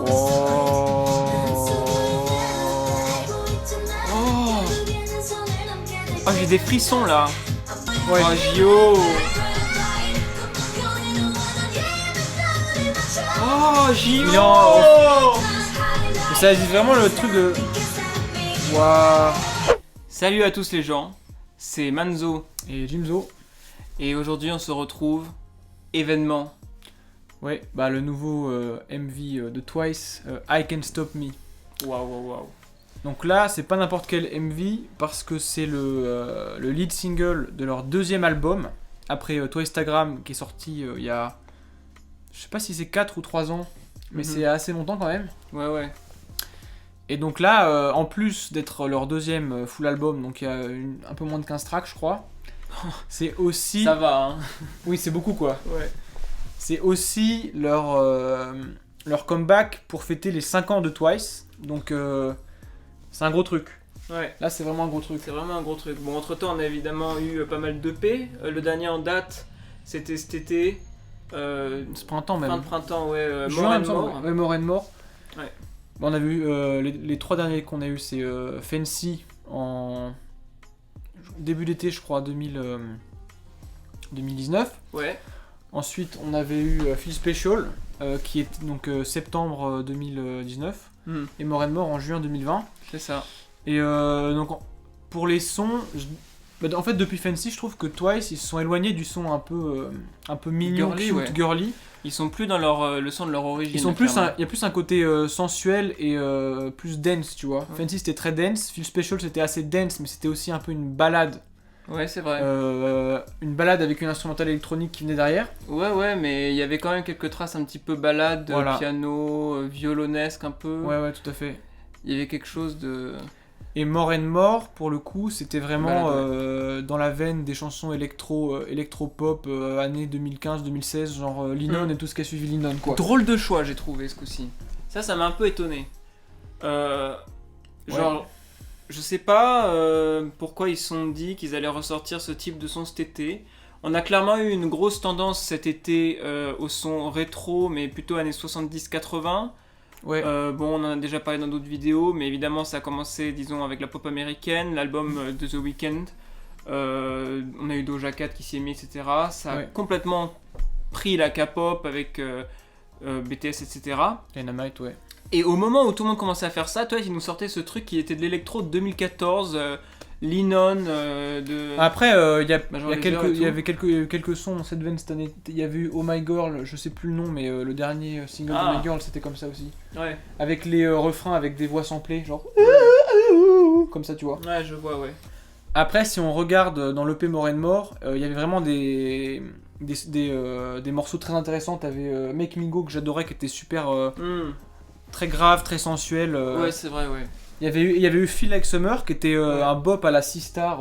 Oh, oh j'ai des frissons là. Ouais. Oh Gio. Oh Gio. Ça dit vraiment le truc de... Waouh. Salut à tous les gens, c'est Manzo Et Jimzo. et aujourd'hui on se retrouve événement. Ouais, bah le nouveau MV de Twice, I Can't Stop Me. Waouh. Donc là, c'est pas n'importe quel MV parce que c'est le lead single de leur deuxième album après Twistagram qui est sorti il y a, je sais pas si c'est 4 ou 3 ans, mais c'est assez longtemps quand même. Ouais. Et donc là, en plus d'être leur deuxième full album, donc il y a un peu moins de 15 tracks je crois, c'est aussi... Ça va hein. Oui, c'est beaucoup quoi. Ouais. C'est aussi leur comeback pour fêter les 5 ans de Twice, donc c'est un gros truc. Ouais. Là, c'est vraiment un gros truc. C'est vraiment un gros truc. Bon, entre temps, on a évidemment eu pas mal d'EP. Le dernier en date, c'était cet été. Ce printemps même. Fin de printemps, ouais. Juin, More il and me semble. More. Ouais, More and More. Ouais. Bon, on a vu les 3 derniers qu'on a eu, c'est Fancy en début d'été, je crois, 2019. Ouais. Ensuite, on avait eu Feel Special, qui est donc septembre 2019. Et More and More en juin 2020. C'est ça. Et donc, pour les sons, en fait, depuis Fancy, je trouve que Twice, ils se sont éloignés du son un peu mignon, Girly, cute, ouais. girly. Ils sont plus dans le son de leur origine. Ils sont plus, clairement. il y a plus un côté sensuel et plus dense, tu vois. Ouais. Fancy c'était très dense, Feel Special c'était assez dense, mais c'était aussi un peu une balade. Ouais, c'est vrai. Une balade avec une instrumentale électronique qui venait derrière. Ouais, mais il y avait quand même quelques traces un petit peu balade, Voilà. piano, violonesque un peu. Ouais, tout à fait. Il y avait quelque chose de... Et More and More, pour le coup, c'était vraiment Balade, dans la veine des chansons électro-pop années 2015-2016, genre Linon et tout ce qui a suivi Linon, quoi. Drôle de choix, j'ai trouvé ce coup-ci. Ça m'a un peu étonné. Genre, je sais pas pourquoi ils se sont dit qu'ils allaient ressortir ce type de son cet été. On a clairement eu une grosse tendance cet été au son rétro, mais plutôt années 70-80. Ouais. Bon, on en a déjà parlé dans d'autres vidéos, mais évidemment, ça a commencé, disons, avec la pop américaine, l'album de The Weeknd. On a eu Doja Cat qui s'y est mis, etc. Ça a complètement pris la K-pop avec BTS, etc. Dynamite, ouais. Et au moment où tout le monde commençait à faire ça, toi, ils nous sortaient ce truc qui était de l'électro de 2014, Linon de... Après, il y Major Lazer et y tout. avait quelques sons dans cette veine cette année. Il y avait eu Oh My Girl, je sais plus le nom, mais le dernier single Ah. Oh My Girl, c'était comme ça aussi. Ouais, Avec les refrains avec des voix samplées, genre comme ça, tu vois. ouais, je vois, ouais. Après, si on regarde dans l'EP More and More, il y avait vraiment des morceaux très intéressants. T'avais Make Me Go que j'adorais, qui était super très grave, très sensuel. Ouais, c'est vrai, ouais. Il y avait eu Feel Like Summer qui était un bop à la C-Star.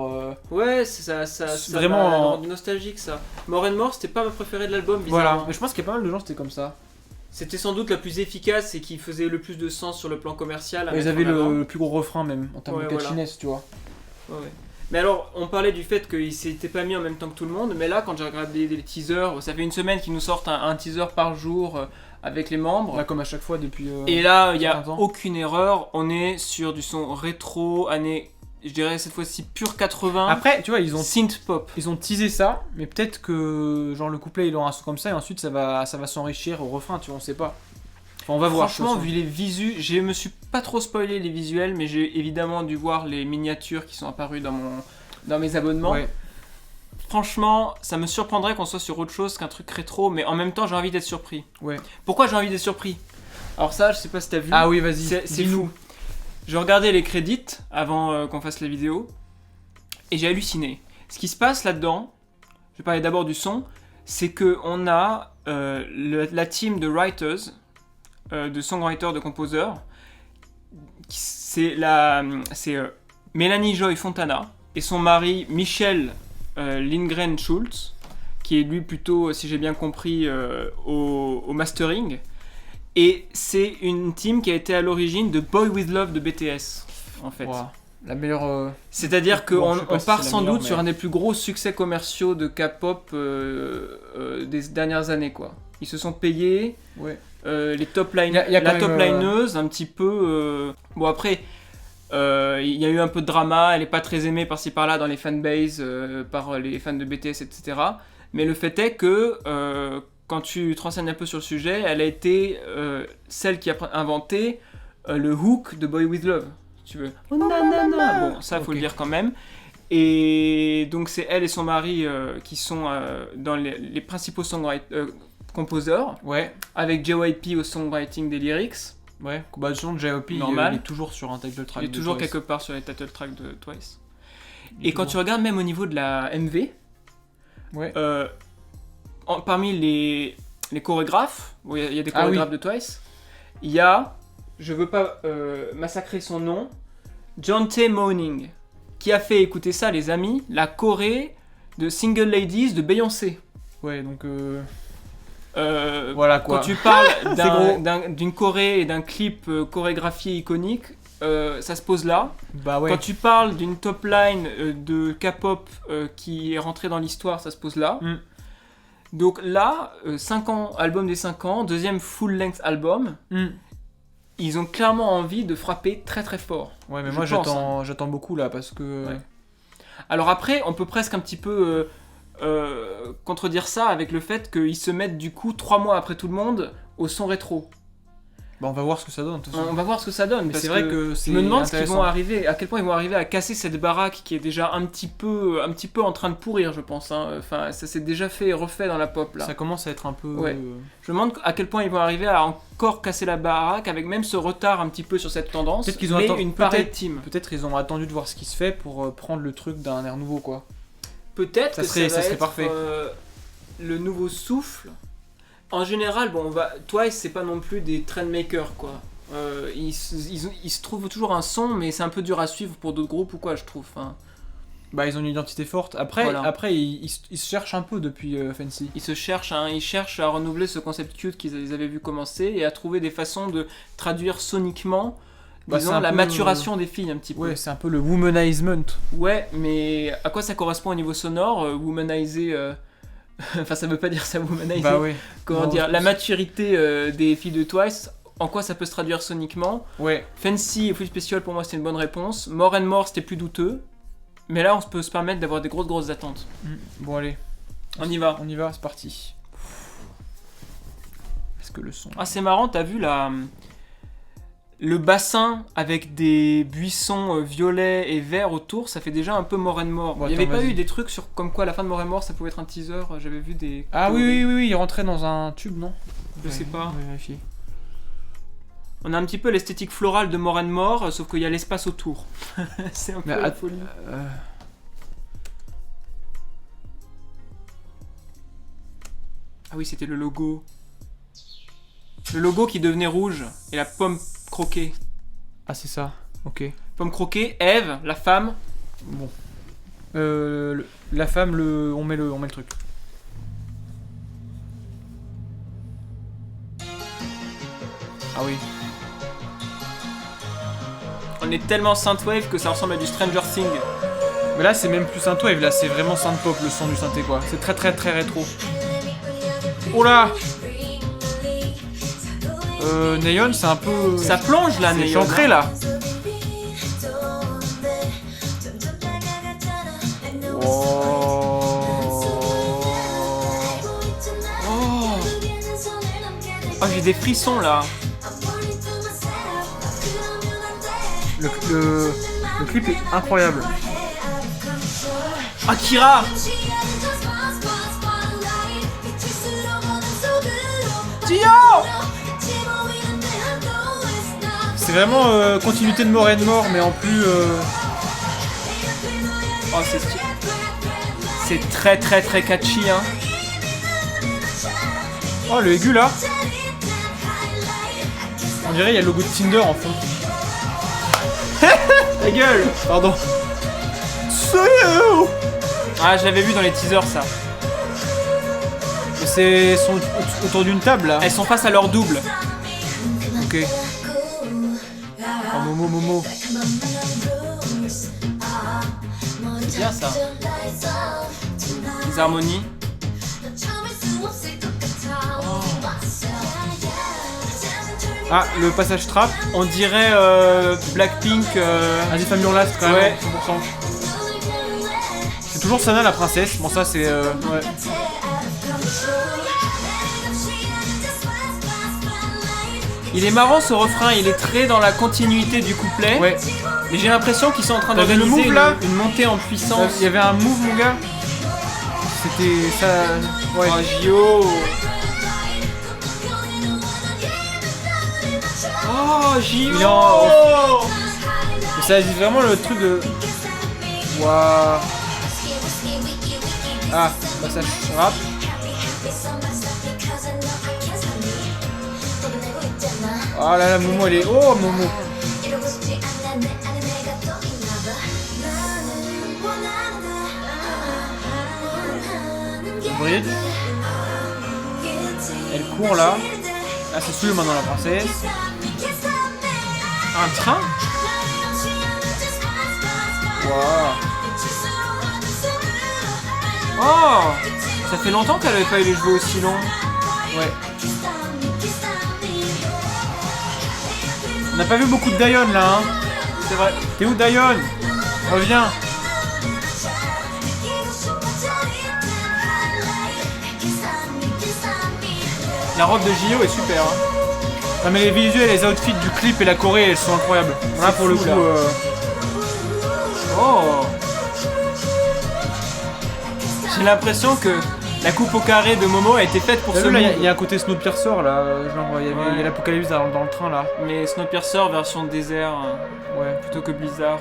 Ouais, ça vraiment m'a rendu nostalgique, ça. More and More, c'était pas ma préférée de l'album, bizarrement. Voilà, mais je pense qu'il y a pas mal de gens, c'était comme ça. C'était sans doute la plus efficace et qui faisait le plus de sens sur le plan commercial. à Ils mettre avaient en avant. le plus gros refrain même, en termes Ouais, de catchiness, tu vois. Ouais. Mais alors, on parlait du fait qu'ils s'étaient pas mis en même temps que tout le monde, mais là, quand j'ai regardé les teasers, ça fait une semaine qu'ils nous sortent un teaser par jour avec les membres. Là, comme à chaque fois depuis... Et là, il n'y a 15 ans. aucune erreur, on est sur du son rétro, année, je dirais cette fois-ci pure 80, Après, tu vois, ils ont synth pop. teasé ça, mais peut-être que genre le couplet il aura un son comme ça et ensuite ça va s'enrichir au refrain, tu vois, on sait pas. Enfin, on va voir. Franchement, de toute vu les visus, je me suis pas trop spoilé les visuels, mais j'ai évidemment dû voir les miniatures qui sont apparues dans mes abonnements. façon. Ouais. Franchement, ça me surprendrait qu'on soit sur autre chose qu'un truc rétro, mais en même temps, j'ai envie d'être surpris. Ouais. Pourquoi j'ai envie d'être surpris? Alors ça, je sais pas si t'as vu. Ah oui, vas-y. C'est dis-nous. fou. Je regardais les crédits avant qu'on fasse la vidéo et j'ai halluciné. Ce qui se passe là-dedans, je vais parler d'abord du son, c'est que on a la team de writers, de songwriters, de composeurs. C'est Mélanie Joy Fontana et son mari Michel Lindgren Schultz, qui est lui plutôt, si j'ai bien compris, au mastering. Et c'est une team qui a été à l'origine de Boy With Love de BTS, en fait. Wow. La meilleure. C'est-à-dire Bon, qu'on je sais pas on si part c'est la sans meilleure, doute sur mais- un des plus gros succès commerciaux de K-pop des dernières années, quoi. Ils se sont payés Ouais. les top line, y a quand la même, top lineuse, un petit peu. Bon après, il y a eu un peu de drama. Elle est pas très aimée par-ci par-là dans les fanbases, par les fans de BTS, etc. Mais le fait est que quand tu te renseignes un peu sur le sujet, elle a été celle qui a inventé le hook de Boy With Love, si tu veux. Oh nanana. Bon, ça faut le dire quand même. Et donc c'est elle et son mari qui sont dans les principaux composeurs, Ouais. avec JYP au songwriting des lyrics. Ouais. Bah, de JYP, Normal. il est toujours sur un title track. Il est de toujours Twice. quelque part sur les title tracks de Twice. Il est Et quand tu toujours- regardes même au niveau de la MV, Ouais. parmi les chorégraphes, où il y a des Ah oui. chorégraphes de Twice, il y a, je veux pas massacrer son nom, John T. Moaning, qui a fait, écoutez ça les amis, la choré de Single Ladies de Beyoncé. Ouais, donc. Voilà quoi. Quand tu parles gros. d'une choré et d'un clip chorégraphié iconique, ça se pose là. Bah ouais. Quand tu parles d'une top line de K-pop qui est rentrée dans l'histoire, ça se pose là. Mm. Donc là, 5 ans, album des 5 ans, deuxième full-length album, ils ont clairement envie de frapper très très fort. Ouais, mais Je moi pense, j'attends beaucoup là parce que. Ouais. Alors après, on peut presque un petit peu contredire ça avec le fait qu'ils se mettent du coup 3 mois après tout le monde au son rétro. Bah, on va voir ce que ça donne. de toute façon. On va voir ce que ça donne. Mais parce c'est vrai que c'est je me demande ce qu'ils intéressant. vont arriver, à quel point ils vont arriver à casser cette baraque qui est déjà un petit peu en train de pourrir, je pense. Hein. Enfin, ça s'est déjà fait et refait dans la pop là. Ça commence à être un peu. Ouais. Je me demande à quel point ils vont arriver à encore casser la baraque avec même ce retard un petit peu sur cette tendance. Peut-être qu'ils ont mais attendu- une pareille peut-être- team. Peut-être ils ont attendu de voir ce qui se fait pour prendre le truc d'un air nouveau quoi. Peut-être Ça que serait- ça ça va serait être, parfait. Le nouveau souffle. En général, bon, Twice c'est pas non plus des trendmakers quoi. Ils se trouvent toujours un son, mais c'est un peu dur à suivre pour d'autres groupes ou quoi, je trouve. Hein. Bah ils ont une identité forte. Après, Voilà. ils se cherchent un peu depuis Fancy. Ils se cherchent, hein, ils cherchent à renouveler ce concept cute qu'ils avaient vu commencer et à trouver des façons de traduire soniquement, Bah, disons, c'est un la peu, maturation des filles un petit peu. Ouais, c'est un peu le womanizement. Ouais, mais à quoi ça correspond au niveau sonore womaniser, enfin ça veut pas dire ça womaniser. Bah ouais. Comment Non, dire, je la pense- maturité des filles de Twice, en quoi ça peut se traduire soniquement. Ouais. Fancy et Full Special pour moi c'était une bonne réponse. More and More c'était plus douteux. Mais là on peut se permettre d'avoir des grosses attentes. Bon allez, On y va. on y va, c'est parti. Est-ce que le son. Ah c'est marrant, t'as vu le bassin avec des buissons violets et verts autour, ça fait déjà un peu More and More. Bon, Il y avait attends, pas vas-y. eu des trucs sur comme quoi la fin de More and More ça pouvait être un teaser, j'avais vu des... Ah oui, il rentrait dans un tube, non? Je sais pas. On va vérifier. On a un petit peu l'esthétique florale de More and More, sauf qu'il y a l'espace autour. C'est un peu Mais la folie. Ah oui, c'était le logo. Le logo qui devenait rouge et la pomme croquée. Ah c'est ça, ok. Pomme croquée, Eve, la femme. Bon. La femme, on met le truc. Ah oui. On est tellement synthwave que ça ressemble à du Stranger Things. Mais là c'est même plus synthwave, là c'est vraiment synthpop le son du synthé quoi. C'est très rétro. Oh là. Neon c'est un peu... Ça plonge là, c'est Neon, chantré hein. là. Oh, oh j'ai des frissons là. Le clip est incroyable. Akira. Dio. C'est vraiment continuité de More and More mais en plus... Oh, c'est très catchy hein. Oh le aigu là. On dirait il y a le logo de Tinder en fond. Ta gueule. Pardon. Ah, je l'avais vu dans les teasers ça. Mais c'est sont autour d'une table là. Elles sont face à leur double. Ok. Oh Momo. C'est bien ça. Les harmonies. Ah, le passage trap. On dirait Blackpink. Azif Amurlast quand même. Ouais. 100%. C'est toujours Sana la princesse. Bon, ça c'est. Ouais. Il est marrant ce refrain, il est très dans la continuité du couplet. Ouais. Mais j'ai l'impression qu'ils sont en train T'avais le d'organiser move, là une montée en puissance. Il y avait un move, mon gars. C'était ça. Ouais. Oh, Gio. Oh, Gio. Il est en- Et ça dit vraiment le truc de. Waouh. Ah, passage rap. Oh là là, Momo, elle est. Oh, Momo. Bridge. Elle court là. Ah, c'est celui maintenant la princesse. Un train. Waouh. Oh, ça fait longtemps qu'elle avait pas eu les cheveux aussi longs. Ouais. On n'a pas vu beaucoup de Dayon là, hein. C'est vrai. T'es où Dayon? Reviens. La robe de Gio est super. Hein. Non mais les visuels, les outfits du clip et la Corée, elles sont incroyables. Là pour le fou, coup. là. Oh. J'ai l'impression que la coupe au carré de Momo a été faite pour T'as ce vu là, move. il y a un côté Snowpiercer là, genre il y Ouais. a l'apocalypse dans le train là. Mais Snowpiercer version désert Ouais. plutôt que Blizzard.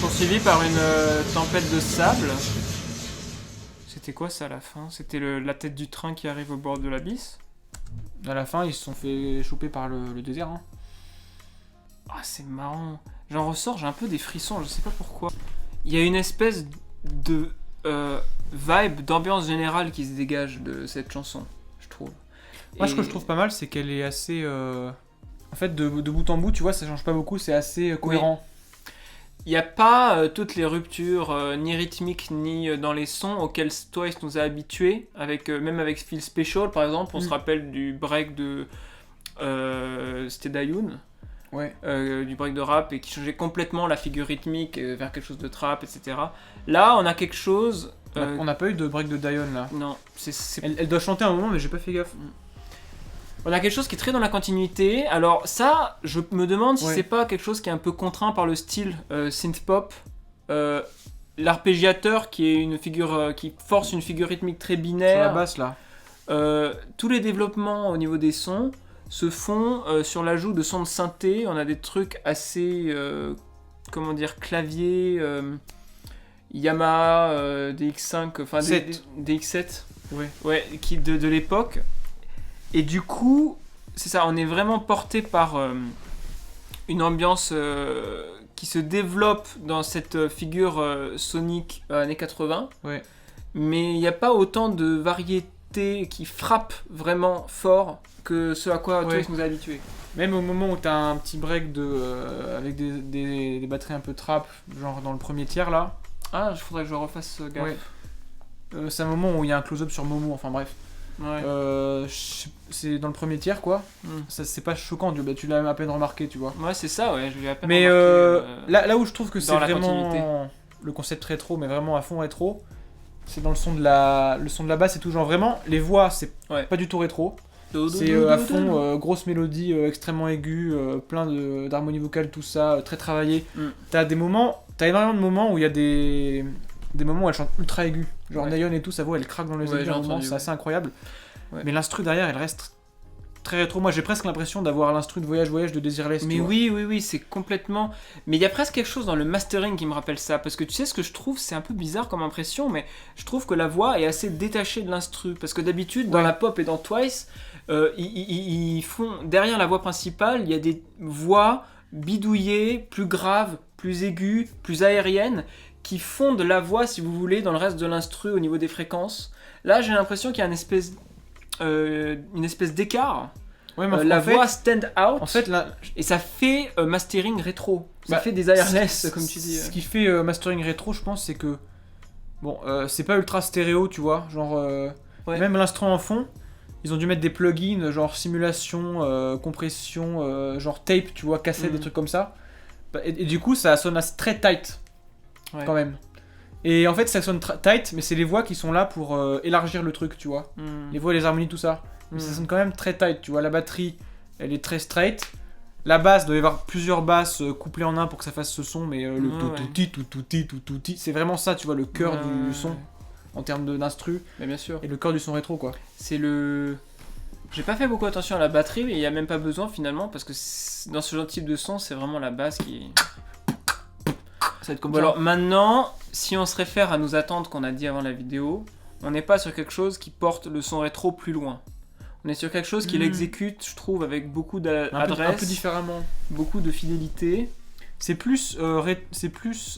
Poursuivi par une tempête de sable. C'était quoi ça à la fin? C'était la tête du train qui arrive au bord de l'abysse? À la fin, ils se sont fait choper par le désert. Hein. Ah, c'est marrant. J'en ressors, j'ai un peu des frissons, je sais pas pourquoi. Il y a une espèce de vibe, d'ambiance générale qui se dégage de cette chanson, je trouve. Moi, ce Et- que je trouve pas mal, c'est qu'elle est assez. En fait, de bout en bout, tu vois, ça change pas beaucoup, c'est assez cohérent. Il n'y a pas toutes les ruptures, ni rythmiques, ni dans les sons auxquels Twice nous a habitués. Même avec Feel Special, par exemple, on se rappelle du break de. C'était Dayoun. Ouais. Du break de rap et qui changeait complètement la figure rythmique vers quelque chose de trap, etc. Là, on a quelque chose. On n'a pas eu de break de Dayon là. Non, Elle doit chanter un moment, mais j'ai pas fait gaffe. on a quelque chose qui est très dans la continuité. Alors, ça, je me demande si Ouais. c'est pas quelque chose qui est un peu contraint par le style synth-pop. L'arpégiateur qui est une figure qui force une figure rythmique très Sur la binaire. basse là. Tous les développements au niveau des sons se font sur l'ajout de sons de synthé. On a des trucs assez, comment dire, clavier, Yamaha, DX5, enfin DX7, Ouais. ouais, qui de l'époque. Et du coup, c'est ça, on est vraiment porté par une ambiance qui se développe dans cette figure sonique années 80. Ouais. Mais il n'y a pas autant de variété qui frappe vraiment fort que ce à quoi Ouais. Twice nous a habitués. Même au moment où t'as un petit break avec des batteries un peu trap, genre dans le premier tiers là. Ah, il faudrait que je refasse gaffe. Ouais. C'est un moment où il y a un close-up sur Momo, enfin bref. Ouais. C'est dans le premier tiers quoi. Mm. Ça c'est pas choquant, tu l'as à peine remarqué, tu vois. Ouais, c'est ça, ouais, je l'ai à peine Mais remarqué, là où je trouve que c'est dans la continuité. vraiment le concept rétro, mais vraiment à fond rétro, c'est dans le son de la basse et tout, genre vraiment les voix c'est Ouais. pas du tout rétro. Dou, dou, C'est dou, à dou, fond, dou. grosse mélodie extrêmement aiguë, plein d'harmonie vocale, tout ça, très travaillé. Mm. T'as énormément de moments où il y a des moments où elle chante ultra aiguë. Genre Ouais. Nayeon et tout, sa voix elle craque dans les Ouais, aigus, j'ai à un moment, entendu, c'est ouais. assez incroyable. Ouais. Mais l'instru derrière, elle reste très rétro. Moi j'ai presque l'impression d'avoir l'instru de Voyage de Desireless. tu Mais vois. oui, c'est complètement. Mais il y a presque quelque chose dans le mastering qui me rappelle ça. Parce que tu sais ce que je trouve, c'est un peu bizarre comme impression, mais je trouve que la voix est assez détachée de l'instru. Parce que d'habitude, dans Ouais. la pop et dans Twice, ils font. Derrière la voix principale, il y a des voix bidouillées, plus graves, plus aiguës, plus aériennes, qui font de la voix, si vous voulez, dans le reste de l'instru au niveau des fréquences. Là, j'ai l'impression qu'il y a une espèce d'écart. Ouais, mais La en fait, voix stand out. en fait là, Et ça fait mastering rétro. Ça fait des wireless, comme tu dis. Ce qui fait mastering rétro, je pense, c'est que bon, c'est pas ultra stéréo, tu vois, genre Ouais. même l'instrument en fond, ils ont dû mettre des plugins genre simulation, compression, genre tape, tu vois, cassette, des trucs comme ça. Et du coup, ça sonne très tight Ouais. quand même. Et en fait, ça sonne tight, mais c'est les voix qui sont là pour élargir le truc, tu vois. Les voix, les harmonies, tout ça. Mais ça sonne quand même très tight, tu vois. La batterie, elle est très straight. La basse, doit y avoir plusieurs basses couplées en un pour que ça fasse ce son, mais le tout-touti, c'est vraiment ça, tu vois, le cœur du son en termes d'instru. Mais bien sûr. Et le cœur du son rétro, quoi. C'est le. J'ai pas fait beaucoup attention à la batterie, mais il y a même pas besoin finalement, parce que dans ce genre de type de son, c'est vraiment la basse qui. Ça va être comme Bon, ça. alors maintenant, si on se réfère à nos attentes qu'on a dit avant la vidéo, on n'est pas sur quelque chose qui porte le son rétro plus loin. On est sur quelque chose qui l'exécute, je trouve, avec beaucoup un d'adresse, peu différemment. beaucoup de fidélité. C'est plus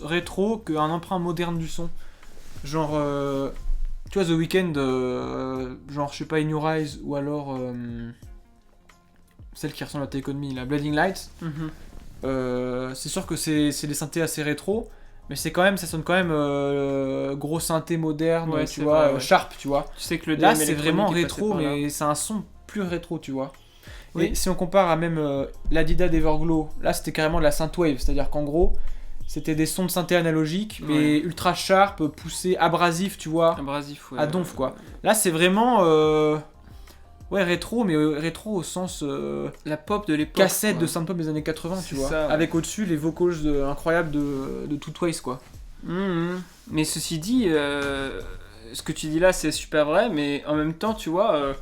rétro qu'un emprunt moderne du son. Genre, tu vois, The Weeknd, genre, je sais pas, In Your Eyes, ou alors celle qui ressemble à Take On Me, la Blinding Lights. C'est sûr que c'est des synthés assez rétro, mais c'est quand même, ça sonne quand même gros synthé moderne, Ouais, tu c'est vois, vrai, ouais. sharp, tu vois. Tu sais que le Là, DM c'est vraiment électronique est passé rétro, par là. mais c'est un son plus rétro, tu vois. Oui. Et si on compare à même l'Adidas d'Everglow, là c'était carrément de la synthwave, c'est-à-dire qu'en gros, c'était des sons de synthé analogiques, mais Ouais. ultra sharp, poussés, abrasifs, tu vois, Abrasif, ouais. à donf, quoi. Là, c'est vraiment ouais, rétro, mais rétro au sens La pop de l'époque. cassette quoi. de synth-pop des années 80, C'est tu vois. ça, ouais. Avec au-dessus les vocals incroyables de Toothways, quoi. Mais ceci dit, ce que tu dis là, c'est super vrai, mais en même temps, tu vois,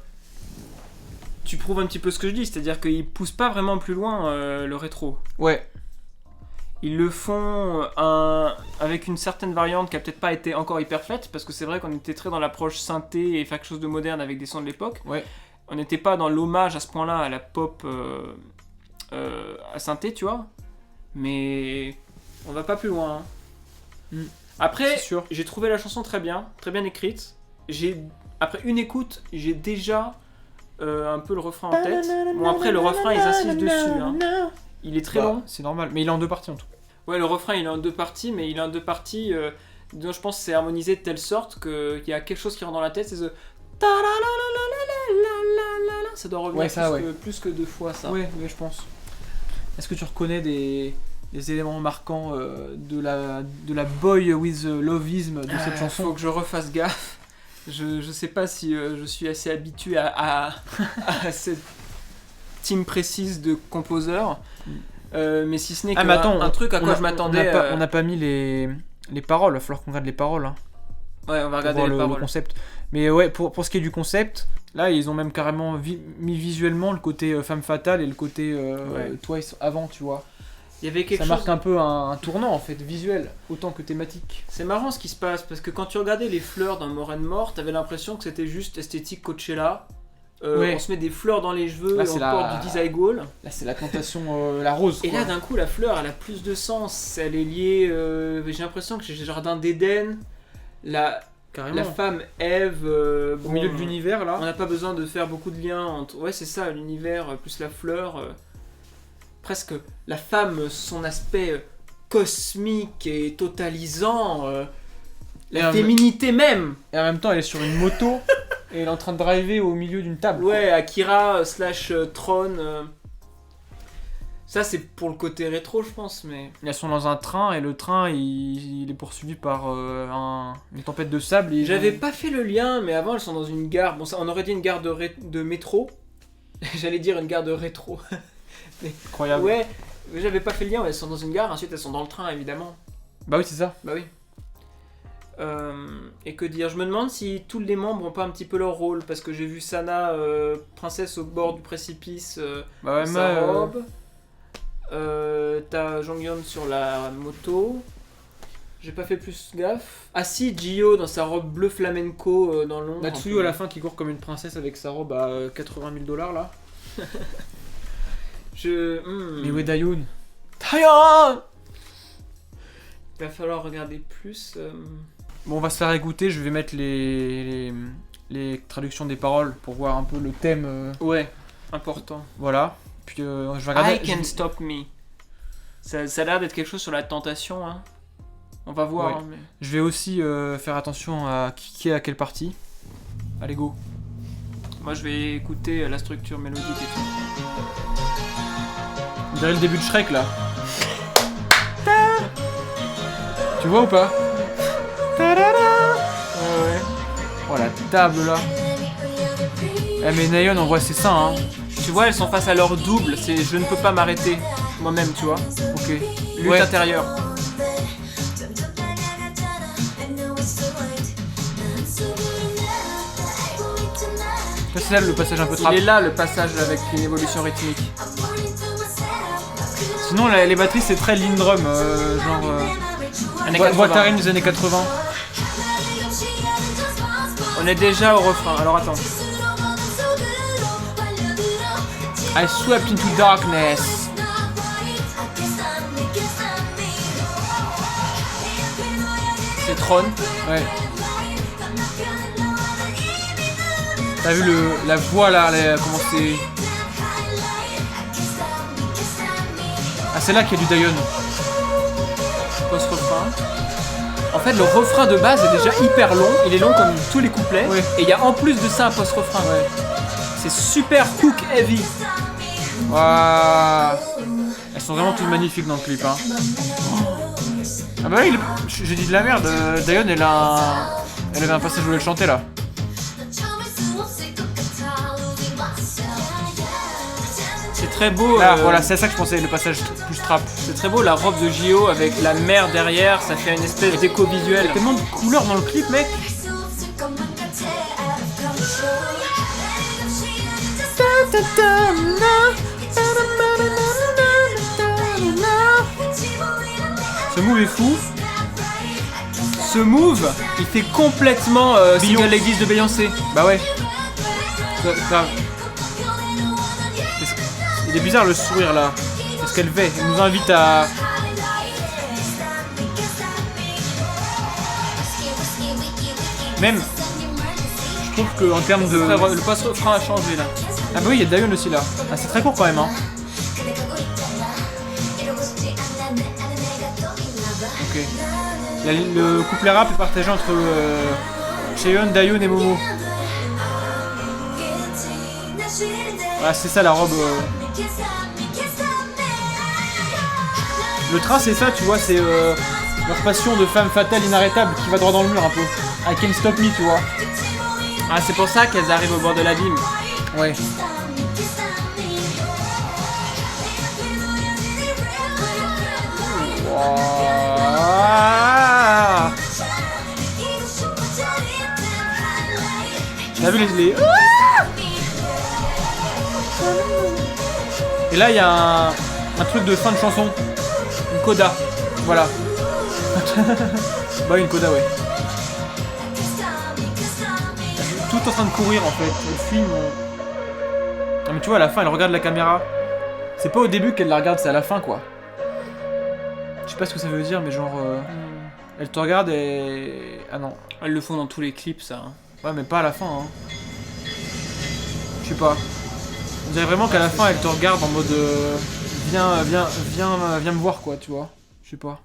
tu prouves un petit peu ce que je dis, c'est-à-dire qu'ils poussent pas vraiment plus loin le rétro. Ouais. Ils le font avec une certaine variante qui a peut-être pas été encore hyper faite, parce que c'est vrai qu'on était très dans l'approche synthé et faire quelque chose de moderne avec des sons de l'époque. Ouais. On n'était pas dans l'hommage à ce point-là à la pop à synthé, tu vois. Mais on va pas plus loin. Après, C'est sûr. j'ai trouvé la chanson très bien écrite. Après une écoute, j'ai déjà un peu le refrain en tête. Bon, après, le refrain, ils insistent dessus. Hein. Il est très long. C'est normal, mais il est en deux parties en tout. Ouais, le refrain, il est en deux parties, mais il est en deux parties dont je pense que c'est harmonisé de telle sorte qu'il y a quelque chose qui rentre dans la tête, c'est ce... Ça doit revenir Ouais, ça, plus que deux fois, ça. Ouais, je pense. Est-ce que tu reconnais des éléments marquants de la Boy with Lovism de cette chanson? Faut que je refasse gaffe. Je sais pas si je suis assez habitué à cette team précise de composeurs. Mais si ce n'est mais attends, un truc à quoi je m'attendais. On n'a pas mis les paroles, il va falloir qu'on regarde les paroles. Hein, Ouais, on va pour regarder voir les le paroles. concept. Mais ouais, pour ce qui est du concept, là ils ont même carrément mis visuellement le côté femme fatale et le côté Twice avant, tu vois. Il y avait quelque Ça chose. marque un peu un tournant en fait, visuel, autant que thématique. C'est marrant ce qui se passe parce que quand tu regardais les fleurs dans More and More, t'avais l'impression que c'était juste esthétique Coachella. Ouais. On se met des fleurs dans les cheveux, Là, on c'est porte du Desigual. Là c'est la tentation, la rose. Et quoi. là d'un coup la fleur elle a plus de sens. Elle est liée. J'ai l'impression que c'est le jardin d'Éden. Carrément. La femme Ève. Au milieu de l'univers là. On n'a pas besoin de faire beaucoup de liens entre. Ouais, c'est ça, l'univers plus la fleur. Presque la femme, son aspect cosmique et totalisant. La féminité même. Et en même temps elle est sur une moto et elle est en train de driver au milieu d'une table. Ouais, Akira slash Tron. Ça, c'est pour le côté rétro, je pense, mais. Ils sont dans un train et le train il est poursuivi par une tempête de sable. Et J'avais pas fait le lien, mais avant elles sont dans une gare. Bon, ça, on aurait dit une gare de métro. J'allais dire une gare de rétro. Incroyable. Ouais, mais j'avais pas fait le lien. Ouais, elles sont dans une gare, ensuite elles sont dans le train, évidemment. Bah oui, c'est ça. Bah oui. Et que dire, je me demande si tous les membres ont pas un petit peu leur rôle, parce que j'ai vu Sana, princesse au bord du précipice, Bah ouais, sa robe. T'as Jonghyun sur la moto. J'ai pas fait plus gaffe. Ah si, Gio dans sa robe bleu flamenco dans l'ombre. Natsuyo à la fin qui court comme une princesse avec sa robe à 80 000 $ là. Mais où est Dayoun? Taeyeon. Il va falloir regarder plus. Bon, on va se faire écouter, je vais mettre les traductions des paroles pour voir un peu le thème. Ouais, important. Voilà. Puis je vais regarder. I can stop me. Ça a l'air d'être quelque chose sur la tentation, hein. On va voir. Ouais. Hein, mais... Je vais aussi faire attention à qui est à quelle partie. Allez, go. Moi, je vais écouter la structure mélodique et tout. On dirait le début de Shrek là. Tu vois ou pas? Ouais. Oh la table là. Eh mais Nayeon on voit ses seins hein. Tu vois, elles sont face à leur double. C'est je ne peux pas m'arrêter moi-même, tu vois. Ok. Lutte Ouais. intérieure. Ça, c'est là le passage un peu Il trap. est là le passage avec une évolution rythmique. Sinon les batteries c'est très Lindrum, genre Années 80. Watarin des années 80. On est déjà au refrain. Alors attends. I swept into darkness. C'est Tron. Ouais. T'as vu la voix là, comment c'est... Ah c'est là qu'il y a du Daeyeon. Post-refrain. En fait, le refrain de base est déjà hyper long. Il est long comme tous les couplets. Ouais. Et il y a en plus de ça un post-refrain. Ouais. C'est super hook heavy. Waouh. Elles sont vraiment toutes magnifiques dans le clip hein. Ah bah oui, j'ai dit de la merde, Daeyeon elle avait un passage où elle voulait le chanter là. C'est très beau. Là, voilà, c'est à ça que je pensais, le passage plus trap. C'est très beau la robe de J.O. avec la mer derrière. Ça fait une espèce d'écho visuel. Tellement de couleurs dans le clip mec. Ce move est fou. Ce move, il fait complètement Single Ladies de Beyoncé. Bah ouais. Grave. Il est bizarre le sourire là. C'est ce qu'elle fait. Elle nous invite à... Même, je trouve qu'en termes de... Le post-refrain a changé là. Ah bah oui, il y a Daeyeon aussi là. Ah c'est très court quand même hein. Ok. Le couplet rap est partagé entre Cheon, Daeyeon et Momo. Voilà, c'est ça la robe. Le train c'est ça, tu vois, c'est leur passion de femme fatale inarrêtable qui va droit dans le mur un peu. I can't stop me, tu vois. Ah, c'est pour ça qu'elles arrivent au bord de l'abîme. Ouais. Wow. T'as vu les... Et là il y a un truc de fin de chanson. Une coda. Voilà. Bah une coda ouais. Tout en train de courir en fait. Le film... Non mais tu vois à la fin elle regarde la caméra. C'est pas au début qu'elle la regarde, c'est à la fin quoi. Je sais pas ce que ça veut dire mais genre... Elle te regarde et... Ah non. Elles le font dans tous les clips ça. Hein. Ouais mais pas à la fin hein. Je sais pas. On dirait vraiment qu'à la fin elle te regarde en mode viens me voir quoi, tu vois. Je sais pas.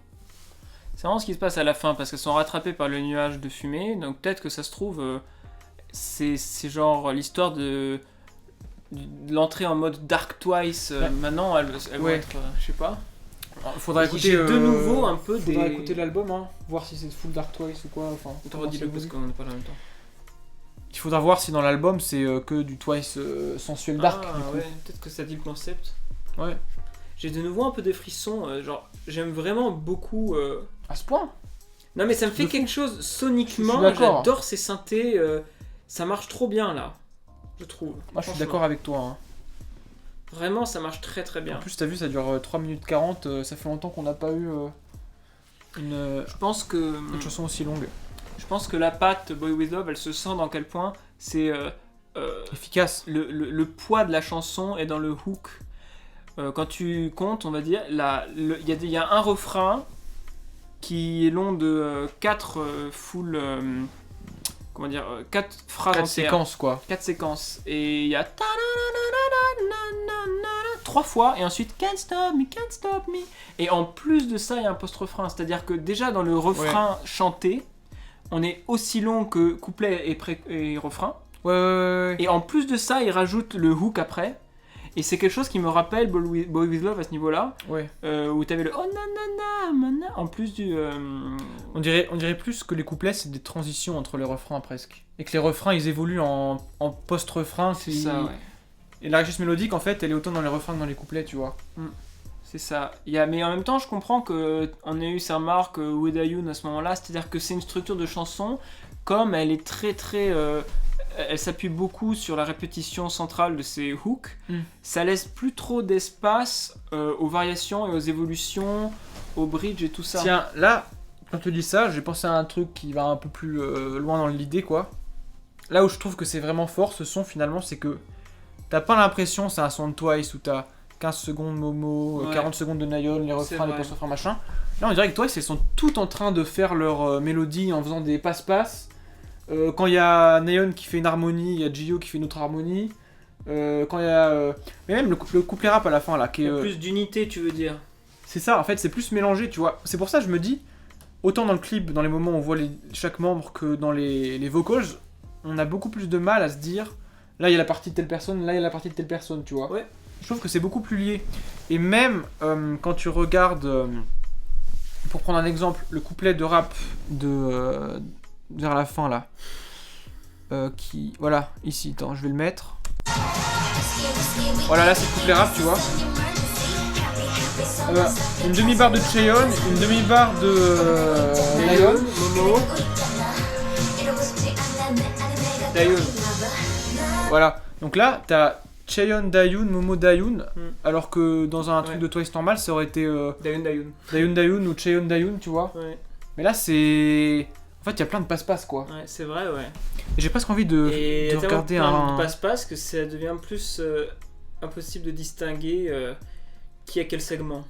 C'est vraiment ce qui se passe à la fin parce qu'elles sont rattrapées par le nuage de fumée. Donc peut-être que ça se trouve, c'est genre l'histoire de l'entrée en mode Dark Twice. Ouais. Maintenant, elles vont Ouais. être, je sais pas. Faudra écouter J'ai de nouveau un peu faudra des. écouter l'album hein, voir si c'est full Dark Twice ou quoi. Enfin, T'en redis-le parce qu'on n'est pas là en même temps. il faudra voir si dans l'album c'est que du Twice sensuel dark. Ah du coup. ouais, peut-être que ça dit le concept. Ouais. J'ai de nouveau un peu des frissons. Genre, j'aime vraiment beaucoup. À ce point. Non mais ça me fait De fou. quelque chose Je soniquement. suis d'accord. J'adore ces synthés. Ça marche trop bien là, je trouve. Moi je suis Franchement. d'accord avec toi. Hein. Vraiment, ça marche très très bien. En plus t'as vu ça dure 3 minutes 40, ça fait longtemps qu'on n'a pas eu une Je pense que. chanson aussi longue. Je pense que la patte Boy With Love, elle se sent dans quel point c'est Efficace. le poids de la chanson est dans le hook. Quand tu comptes, on va dire, il y a un refrain qui est long de 4 full comment dire, 4 phrases 4 entières. séquences quoi. 4 séquences. Et il y a 3 fois, et ensuite can't stop me. Et en plus de ça, il y a un post-refrain. C'est-à-dire que déjà dans le refrain chanté, on est aussi long que couplet et refrain. Ouais. Et en plus de ça, il rajoute le hook après. Et c'est quelque chose qui me rappelle Boy With Love à ce niveau-là. Ouais. Où t'avais le oh nanana, en plus du. On dirait plus que les couplets c'est des transitions entre les refrains presque. Et que les refrains ils évoluent en post-refrain. C'est ça, ouais. Et la richesse mélodique en fait elle est autant dans les refrains que dans les couplets, tu vois. C'est ça. Mais en même temps, je comprends qu'on ait eu ces remarques Ueda Yoon à ce moment-là. C'est-à-dire que c'est une structure de chanson, comme elle est très très. Elle s'appuie beaucoup sur la répétition centrale de ses hooks. Ça laisse plus trop d'espace aux variations et aux évolutions, aux bridges et tout ça. Tiens, là, quand tu dis ça, j'ai pensé à un truc qui va un peu plus loin dans l'idée, quoi. Là où je trouve que c'est vraiment fort, ce son, finalement, c'est que t'as pas l'impression c'est un son de Twice où t'as 15 secondes Momo, 40 secondes de Nayeon, les refrains, les post-refrains, machin. Là, on dirait que Twice, ils sont tout en train de faire leur mélodie en faisant des passe-passe. Quand il y a Nayeon qui fait une harmonie, il y a Jihyo qui fait une autre harmonie. Quand il y a. Mais même le couplet rap à la fin là. Qui est, il y a plus d'unité, tu veux dire. C'est ça, en fait, c'est plus mélangé, tu vois. C'est pour ça que je me dis, autant dans le clip, dans les moments où on voit chaque membre que dans les vocals, on a beaucoup plus de mal à se dire là il y a la partie de telle personne, là il y a la partie de telle personne, tu vois. Ouais. Je trouve que c'est beaucoup plus lié. Et même quand tu regardes, pour prendre un exemple, le couplet de rap de. Vers la fin là. Qui. Voilà, ici, attends, je vais le mettre. Voilà, là c'est le couplet rap, tu vois. Une demi-barre de Cheon, une demi-barre de. Nayeon, Momo. Daeun. Voilà, donc là t'as Cheon, Daeun, Momo, Daeun, alors que dans un truc de Twice normal ça aurait été Daeun ou Cheon, Daeun, tu vois. Ouais. Mais là c'est. En fait, il y a plein de passe-passe quoi. Ouais, c'est vrai, ouais. Et j'ai presque envie de regarder un. de passe-passe que ça devient plus impossible de distinguer qui a quel segment.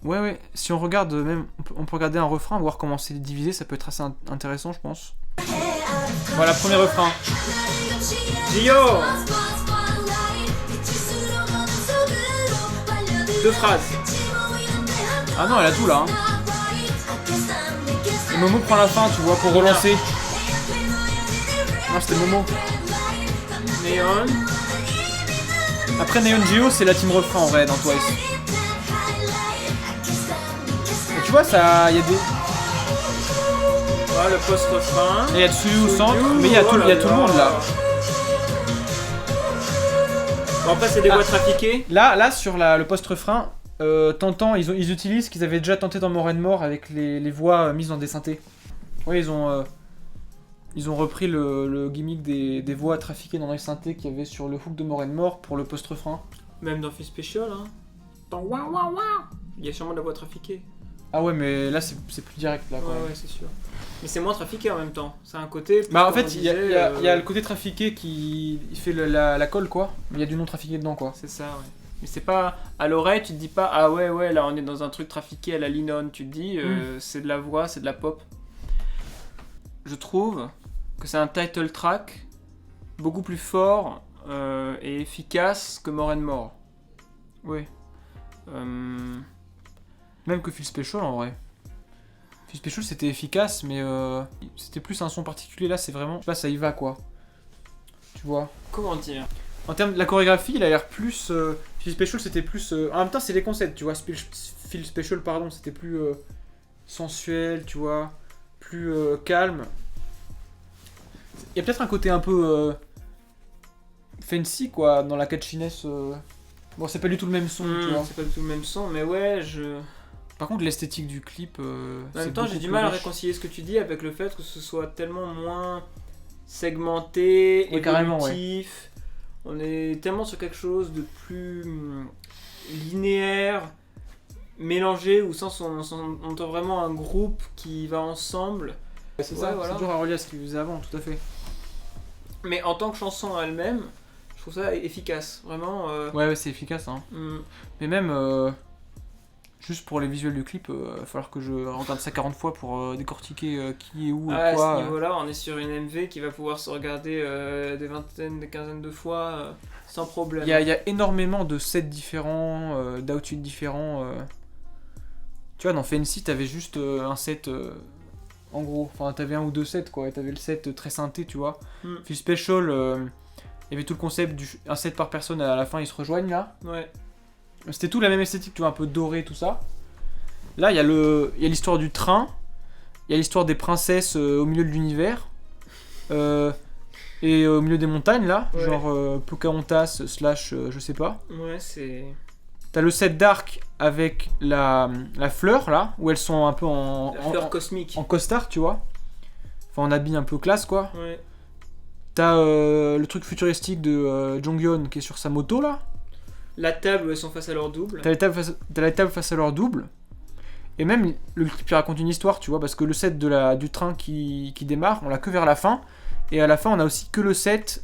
Ouais. Si on regarde, même, on peut regarder un refrain, voir comment c'est divisé, ça peut être assez intéressant, je pense. Voilà, premier refrain. Jihyo. 2 phrases. Ah non, elle a tout là. Hein. Et Momo prend la fin, tu vois, pour relancer. Non, c'était Momo. Nayeon. Après Nayeon Jihyo, c'est la team refrain en vrai dans Twice. Et tu vois, ça, il y a des. Voilà le post-refrain. Et il y a Tsuyu au centre, mais il y a tout le monde là. Bon, après, c'est des voix trafiquées. Là sur le post-refrain, t'entends, ils utilisent ce qu'ils avaient déjà tenté dans More and More avec les voix mises dans des synthés. Ouais, ils ont repris le gimmick des voix trafiquées dans les synthés qu'il y avait sur le hook de More and More pour le post-refrain. Même dans Feel Special, hein. Dans Waouh Waouh Waouh, il y a sûrement de la voix trafiquée. Ah ouais, mais là c'est plus direct là. Ouais, c'est sûr. Mais c'est moins trafiqué en même temps. C'est un côté. Bah en fait, il y a le côté trafiqué qui fait la colle quoi. Mais il y a du non trafiqué dedans quoi. C'est ça, ouais. Mais c'est pas. À l'oreille, tu te dis pas, ah ouais, là on est dans un truc trafiqué à la Linon. Tu te dis, c'est de la voix, c'est de la pop. Je trouve que c'est un title track beaucoup plus fort et efficace que More and More. Oui. Même que Feel Special en vrai. Feel Special c'était efficace, mais c'était plus un son particulier. Là, c'est vraiment. Je sais pas, ça y va quoi. Tu vois. Comment dire? En termes de la chorégraphie, il a l'air plus. Feel Special c'était plus. En même temps, c'est les concepts, tu vois. Feel Special, pardon, c'était plus sensuel, tu vois. Plus calme. Il y a peut-être un côté un peu. Fancy quoi, dans la catchiness. Bon, c'est pas du tout le même son, tu vois. C'est pas du tout le même son, mais ouais, Par contre, l'esthétique du clip. En même temps, j'ai du mal à réconcilier ce que tu dis avec le fait que ce soit tellement moins segmenté, oui, évolutif. On est tellement sur quelque chose de plus linéaire, mélangé, au sens où on entend vraiment un groupe qui va ensemble. C'est ça, voilà. C'est dur à relier à ce qu'il faisait avant, tout à fait. Mais en tant que chanson en elle-même, je trouve ça efficace, vraiment. Ouais, c'est efficace, hein. Mais même, Juste pour les visuels du clip, il va falloir que je regarde ça 40 fois pour décortiquer qui est où, Ah, à quoi. ce niveau-là, on est sur une MV qui va pouvoir se regarder des vingtaines, des quinzaines de fois sans problème. Il y a énormément de sets différents, d'outfits différents. Tu vois, dans Fancy, t'avais juste un set, en gros. Enfin, t'avais un ou deux sets, quoi. T'avais le set très synthé, tu vois. Puis Special, il y avait tout le concept un set par personne, à la fin, ils se rejoignent, là. Ouais. C'était tout la même esthétique, tu vois, un peu doré, tout ça. Là, il y a l'histoire du train. Il y a l'histoire des princesses au milieu de l'univers. Et au milieu des montagnes, là. Ouais. Genre Pocahontas / je sais pas. Ouais, c'est... T'as le set d'arc avec la fleur, là. Où elles sont un peu La fleur cosmique. en costard, tu vois. Enfin, en habit un peu classe, quoi. Ouais. T'as le truc futuristique de Jonghyun qui est sur sa moto, là. La table où elles sont face à leur double. T'as la table face à leur double. Et même le clip il raconte une histoire, tu vois, parce que le set du train qui démarre, on l'a que vers la fin. Et à la fin, on a aussi que le set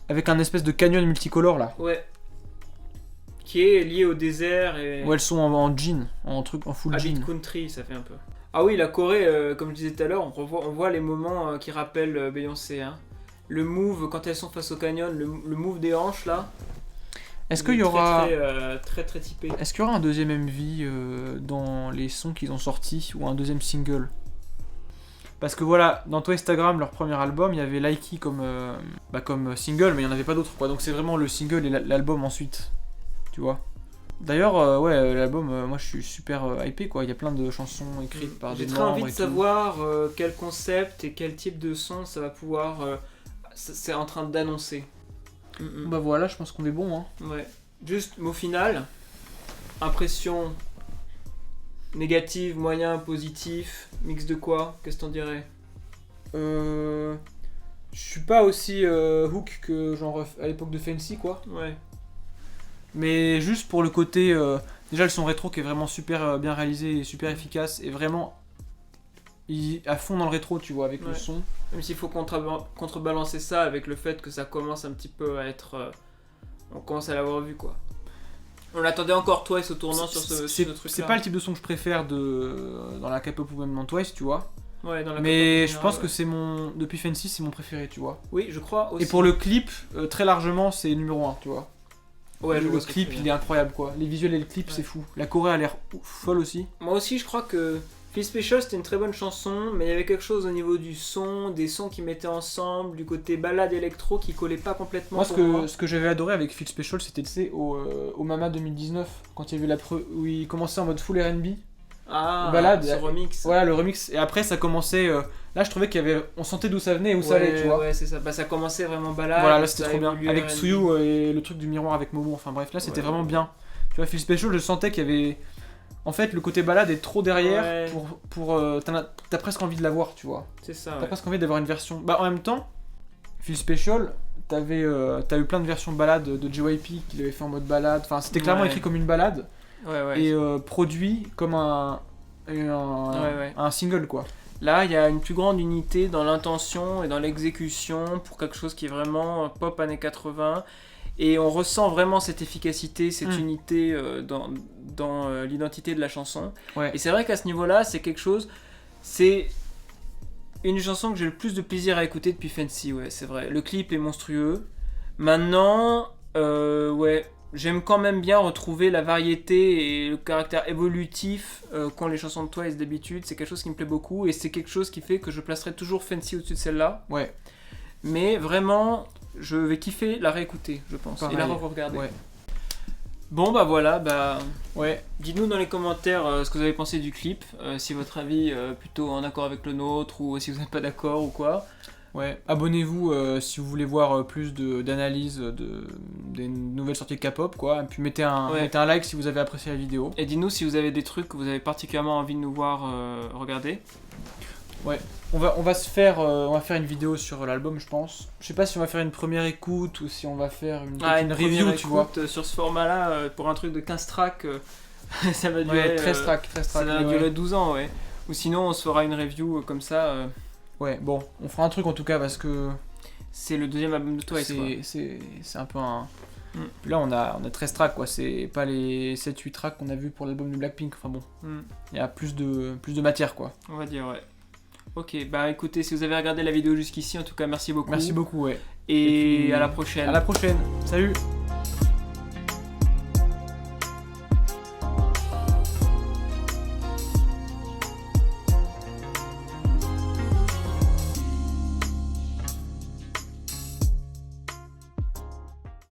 avec un espèce de canyon multicolore là. Ouais. Qui est lié au désert et... Où elles sont en jean, en full Habit jean. country, ça fait un peu. Ah oui, la Corée, comme je disais tout à l'heure, on voit les moments qui rappellent Beyoncé. Hein. Le move, quand elles sont face au canyon, le move des hanches là. Est-ce qu'il y aura... Très typé. Est-ce qu'il y aura un deuxième MV dans les sons qu'ils ont sortis ou un deuxième single? Parce que voilà, dans Toi Instagram, leur premier album, il y avait Likey comme single, mais il n'y en avait pas d'autres quoi. Donc c'est vraiment le single et l'album ensuite. Tu vois. D'ailleurs, l'album, moi je suis super hypé quoi. Il y a plein de chansons écrites par des membres. J'ai très envie de savoir quel concept et quel type de son ça va pouvoir. C'est en train d'annoncer. Bah voilà, je pense qu'on est bon. Hein. Ouais. Juste mot final. Impression négative, moyen, positif, mix de quoi? Qu'est-ce que t'en dirais? Je suis pas aussi hook que genre à l'époque de Fancy quoi. Ouais. Mais juste pour le côté déjà le son rétro qui est vraiment super bien réalisé et super efficace et vraiment à fond dans le rétro tu vois avec le son. Même s'il faut contrebalancer ça avec le fait que ça commence un petit peu à être on commence à l'avoir vu quoi. On attendait encore Twice au tournant sur ce truc-là. C'est pas le type de son que je préfère dans la K-pop ou même dans Twice, tu vois. Ouais, dans la mais je pense que c'est depuis Fancy, c'est mon préféré, tu vois. Oui, je crois aussi. Et pour le clip, très largement, c'est numéro 1, tu vois. Ouais, le clip, il est incroyable, quoi. Les visuels et le clip, c'est fou. La Corée a l'air folle aussi. Moi aussi, je crois que Feel Special, c'était une très bonne chanson, mais il y avait quelque chose au niveau du son, des sons qui mettaient ensemble, du côté balade électro qui collait pas complètement. Moi, ce que j'avais adoré avec Feel Special, c'était, tu sais, au Mama 2019, quand il y avait où il commençait en mode full R&B. Ah, balade, ce remix. Voilà, le remix. Et après, ça commençait. Là, je trouvais on sentait d'où ça venait et où ça allait, tu vois. Ouais, c'est ça. Bah, ça commençait vraiment balade. Voilà, là, c'était trop bien. Avec R&B. Tsuyu et le truc du miroir avec Momo. Enfin, bref, là, c'était vraiment bien. Tu vois, Feel Special, je sentais qu'il y avait. En fait, le côté balade est trop derrière pour t'as presque envie de la voir, tu vois. C'est ça. T'as presque envie d'avoir une version. Bah, en même temps, Feel Special, t'as eu plein de versions balade de JYP qu'il avait fait en mode balade. Enfin, c'était clairement écrit comme une balade. Et produit comme un single, quoi. Là, il y a une plus grande unité dans l'intention et dans l'exécution pour quelque chose qui est vraiment pop années 80. Et on ressent vraiment cette efficacité, cette unité dans l'identité de la chanson. Et c'est vrai qu'à ce niveau-là, c'est quelque chose... C'est une chanson que j'ai le plus de plaisir à écouter depuis Fancy, ouais, c'est vrai. Le clip est monstrueux. Maintenant, j'aime quand même bien retrouver la variété et le caractère évolutif qu'ont les chansons de Twice d'habitude. C'est quelque chose qui me plaît beaucoup et c'est quelque chose qui fait que je placerai toujours Fancy au-dessus de celle-là. Ouais. Mais vraiment... Je vais kiffer la réécouter, je pense, et la re-regarder. Ouais. Bon bah voilà, dites-nous dans les commentaires ce que vous avez pensé du clip, si votre avis est plutôt en accord avec le nôtre, ou si vous n'êtes pas d'accord ou quoi. Ouais, abonnez-vous si vous voulez voir plus d'analyse des nouvelles sorties de K-pop, quoi. Et puis mettez un like si vous avez apprécié la vidéo. Et dites-nous si vous avez des trucs que vous avez particulièrement envie de nous voir regarder. Ouais, on va faire une vidéo sur l'album, je pense. Je sais pas si on va faire une première écoute ou si on va faire une review, tu vois. Sur ce format-là, pour un truc de 15 tracks, ça va durer... 13 tracks. Ça va durer 12 ans, ouais. Ou sinon, on se fera une review comme ça. Ouais, bon, on fera un truc en tout cas parce que... C'est le deuxième album de Twice, quoi. C'est un peu Puis là, on a 13 tracks, quoi. C'est pas les 7-8 tracks qu'on a vu pour l'album de Blackpink. Enfin bon, il y a plus de matière, quoi. On va dire, ouais. Ok, bah écoutez, si vous avez regardé la vidéo jusqu'ici, en tout cas, merci beaucoup. Merci beaucoup, ouais. Et puis, à la prochaine. À la prochaine. Salut!